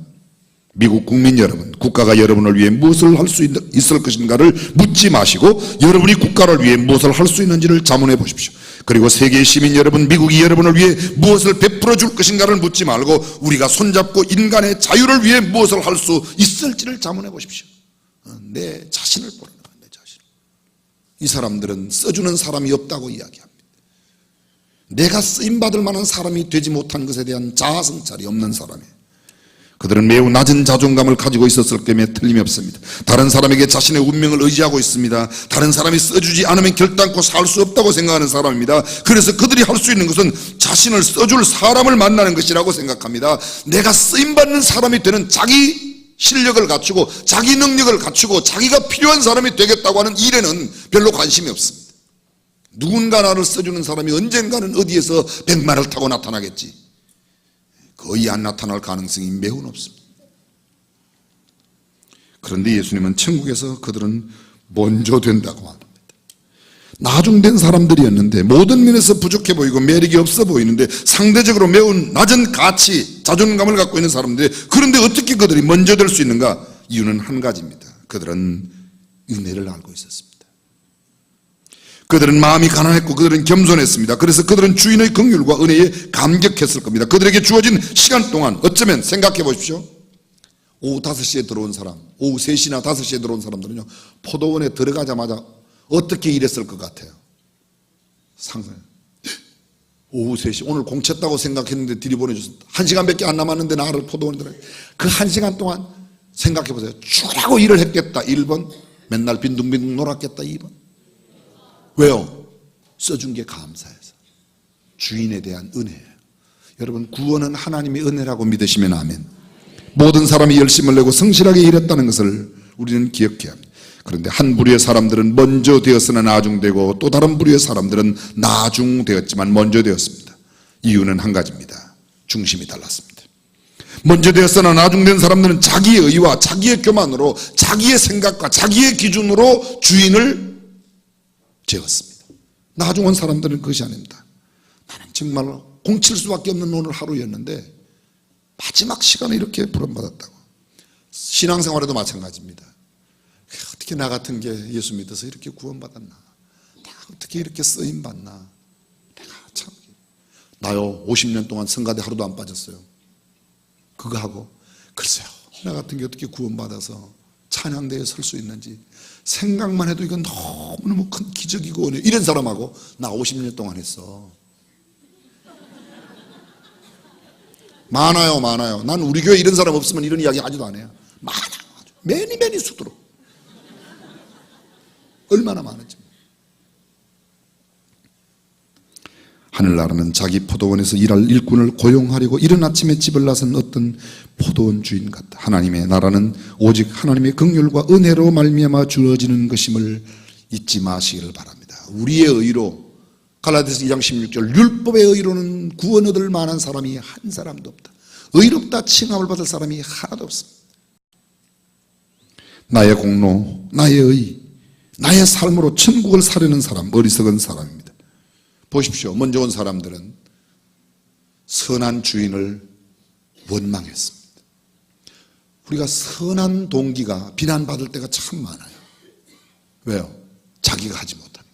미국 국민 여러분, 국가가 여러분을 위해 무엇을 할 수 있을 것인가를 묻지 마시고 여러분이 국가를 위해 무엇을 할 수 있는지를 자문해 보십시오. 그리고 세계의 시민 여러분, 미국이 여러분을 위해 무엇을 베풀어 줄 것인가를 묻지 말고 우리가 손잡고 인간의 자유를 위해 무엇을 할 수 있을지를 자문해 보십시오. 내 자신을 보라는 거예요. 내 자신. 이 사람들은 써주는 사람이 없다고 이야기합니다. 내가 쓰임받을 만한 사람이 되지 못한 것에 대한 자아성찰이 없는 사람이에요. 그들은 매우 낮은 자존감을 가지고 있었을 때문에 틀림이 없습니다. 다른 사람에게 자신의 운명을 의지하고 있습니다. 다른 사람이 써주지 않으면 결단코 살 수 없다고 생각하는 사람입니다. 그래서 그들이 할 수 있는 것은 자신을 써줄 사람을 만나는 것이라고 생각합니다. 내가 쓰임받는 사람이 되는 자기 실력을 갖추고 자기 능력을 갖추고 자기가 필요한 사람이 되겠다고 하는 일에는 별로 관심이 없습니다. 누군가 나를 써주는 사람이 언젠가는 어디에서 백마를 타고 나타나겠지. 거의 안 나타날 가능성이 매우 높습니다. 그런데 예수님은 천국에서 그들은 먼저 된다고 말합니다. 나중된 사람들이었는데 모든 면에서 부족해 보이고 매력이 없어 보이는데 상대적으로 매우 낮은 가치, 자존감을 갖고 있는 사람들. 그런데 어떻게 그들이 먼저 될 수 있는가? 이유는 한 가지입니다. 그들은 은혜를 알고 있었습니다. 그들은 마음이 가난했고 그들은 겸손했습니다. 그래서 그들은 주인의 긍휼과 은혜에 감격했을 겁니다. 그들에게 주어진 시간 동안 어쩌면 생각해 보십시오. 오후 5시에 들어온 사람, 오후 3시나 5시에 들어온 사람들은요, 포도원에 들어가자마자 어떻게 일했을 것 같아요? 상상해요. 오후 3시, 오늘 공쳤다고 생각했는데 들이보내줬어. 1시간밖에 안 남았는데 나를 포도원에 들어가. 그 1시간 동안 생각해 보세요. 죽으라고 일을 했겠다 1번, 맨날 빈둥빈둥 놀았겠다 2번. 왜요? 써준 게 감사해서. 주인에 대한 은혜예요. 여러분, 구원은 하나님의 은혜라고 믿으시면 아멘. 모든 사람이 열심을 내고 성실하게 일했다는 것을 우리는 기억해야 합니다. 그런데 한 부류의 사람들은 먼저 되었으나 나중되고 또 다른 부류의 사람들은 나중되었지만 먼저 되었습니다. 이유는 한 가지입니다. 중심이 달랐습니다. 먼저 되었으나 나중된 사람들은 자기의 의와 자기의 교만으로 자기의 생각과 자기의 기준으로 주인을 재웠습니다. 나중 온 사람들은 그것이 아닙니다. 나는 정말로 공칠 수밖에 없는 오늘 하루였는데 마지막 시간에 이렇게 부름받았다고. 신앙생활에도 마찬가지입니다. 어떻게 나 같은 게 예수 믿어서 이렇게 구원받았나? 내가 어떻게 이렇게 쓰임받나? 내가 참, 나요 50년 동안 성가대 하루도 안 빠졌어요. 그거 하고 글쎄요, 나 같은 게 어떻게 구원받아서 찬양대에 설 수 있는지 생각만 해도 이건 너무너무 큰 기적이고 은혜. 이런 사람하고 나 50년 동안 했어. 많아요, 많아요. 난 우리 교회 이런 사람 없으면 이런 이야기 하지도 않아요. 많아, 매니 수두로. 얼마나 많은지. 하늘나라는 자기 포도원에서 일할 일꾼을 고용하려고 이른 아침에 집을 나선 어떤 포도원 주인 같다. 하나님의 나라는 오직 하나님의 긍휼과 은혜로 말미암아 주어지는 것임을 잊지 마시기를 바랍니다. 우리의 의로 갈라디아서 2장 16절 율법의 의로는 구원 얻을 만한 사람이 한 사람도 없다. 의롭다 칭함을 받을 사람이 하나도 없습니다. 나의 공로, 나의 의, 나의 삶으로 천국을 사려는 사람, 어리석은 사람입니다. 보십시오. 먼저 온 사람들은 선한 주인을 원망했습니다. 우리가 선한 동기가 비난받을 때가 참 많아요. 왜요? 자기가 하지 못하니까.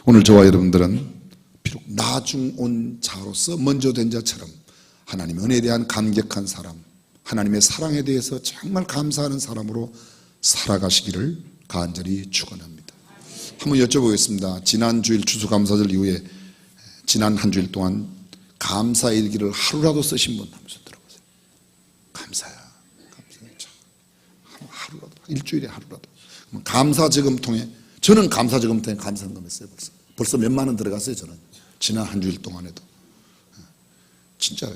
오늘 저와 여러분들은 비록 나중 온 자로서 먼저 된 자처럼 하나님의 은혜에 대한 감격한 사람, 하나님의 사랑에 대해서 정말 감사하는 사람으로 살아가시기를 간절히 축원합니다. 한번 여쭤보겠습니다. 지난 주일 추수감사절 이후에 지난 한 주일 동안 감사 일기를 하루라도 쓰신 분 한번 손 들어보세요. 감사야. 하루라도, 일주일에 하루라도. 감사 저금통에, 저는 감사 저금통에 감사한금 했어요. 벌써 몇만 원 들어갔어요. 저는 지난 한 주일 동안에도. 진짜요.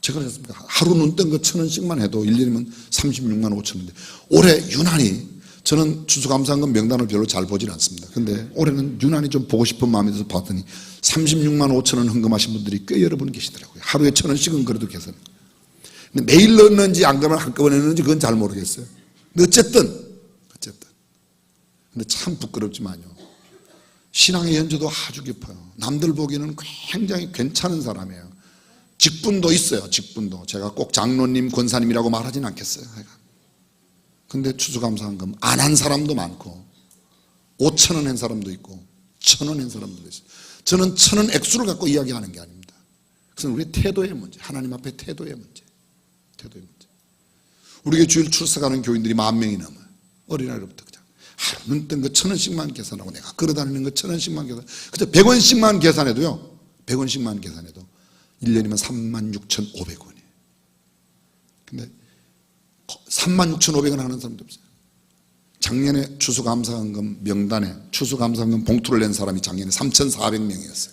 제가 그랬습니다. 하루 눈 뜬 거 1,000원씩만 해도 1년이면 36만 5천원인데 올해 유난히 저는 추수감사한금 명단을 별로 잘 보진 않습니다. 근데 올해는 유난히 좀 보고 싶은 마음이 들어서 봤더니 36만 5천원 헌금하신 분들이 꽤 여러 분 계시더라고요. 하루에 1,000원씩은 그래도 계산. 근데 매일 넣었는지 안 그러면 한꺼번에 넣었는지 그건 잘 모르겠어요. 근데 어쨌든 근데 참 부끄럽지만요, 신앙의 연조도 아주 깊어요. 남들 보기에는 굉장히 괜찮은 사람이에요. 직분도 있어요. 직분도. 제가 꼭 장로님, 권사님이라고 말하진 않겠어요. 근데 추수감사한금 안 한 사람도 많고 5,000원 한 사람도 있고 1,000원 한 사람도 있어요. 저는 1,000원 액수를 갖고 이야기하는 게 아닙니다. 그것은 우리의 태도의 문제, 하나님 앞에 태도의 문제. 우리 교회 주일 출석하는 교인들이 10,000명이 넘어요. 어린아이로부터 그냥 하루 눈 뜬 거 1,000원씩만 계산하고 내가 걸어다니는 거 1,000원씩만 계산, 그저 100원씩만 계산해도요, 100원씩만 계산해도 1년이면 36,500원이에요. 근데 36,500원 하는 사람도 없어요. 작년에 추수감사한금 명단에 추수감사한금 봉투를 낸 사람이 작년에 3,400명이었어요.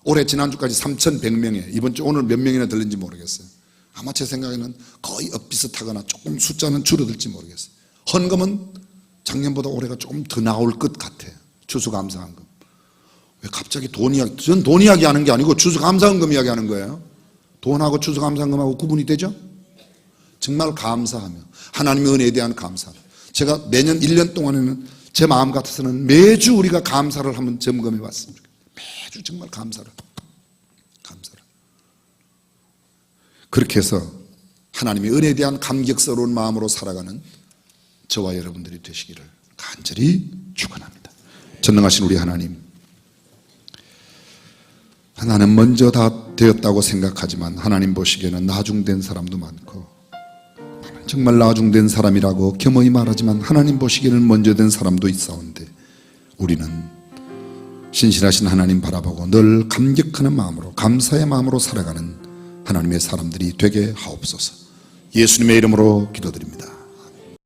올해 지난주까지 3,100명이에요. 이번 주 오늘 몇 명이나 들린지 모르겠어요. 아마 제 생각에는 거의 엇비슷하거나 조금 숫자는 줄어들지 모르겠어요. 헌금은 작년보다 올해가 조금 더 나올 것 같아요. 추수감사한금. 왜 갑자기 돈 이야기, 전 돈 이야기하는 게 아니고 추수감사한금 이야기하는 거예요. 돈하고 추수감사한금하고 구분이 되죠? 정말 감사하며 하나님의 은혜에 대한 감사하며, 제가 내년 1년 동안에는 제 마음 같아서는 매주 우리가 감사를 한번 점검해 봤습니다. 매주 정말 감사를. 그렇게 해서 하나님의 은혜에 대한 감격스러운 마음으로 살아가는 저와 여러분들이 되시기를 간절히 축원합니다. 전능하신 우리 하나님, 나는 먼저 다 되었다고 생각하지만 하나님 보시기에는 나중된 사람도 많고, 나는 정말 나중된 사람이라고 겸허히 말하지만 하나님 보시기에는 먼저 된 사람도 있사온데, 우리는 신실하신 하나님 바라보고 늘 감격하는 마음으로, 감사의 마음으로 살아가는 하나님의 사람들이 되게 하옵소서. 예수님의 이름으로 기도드립니다.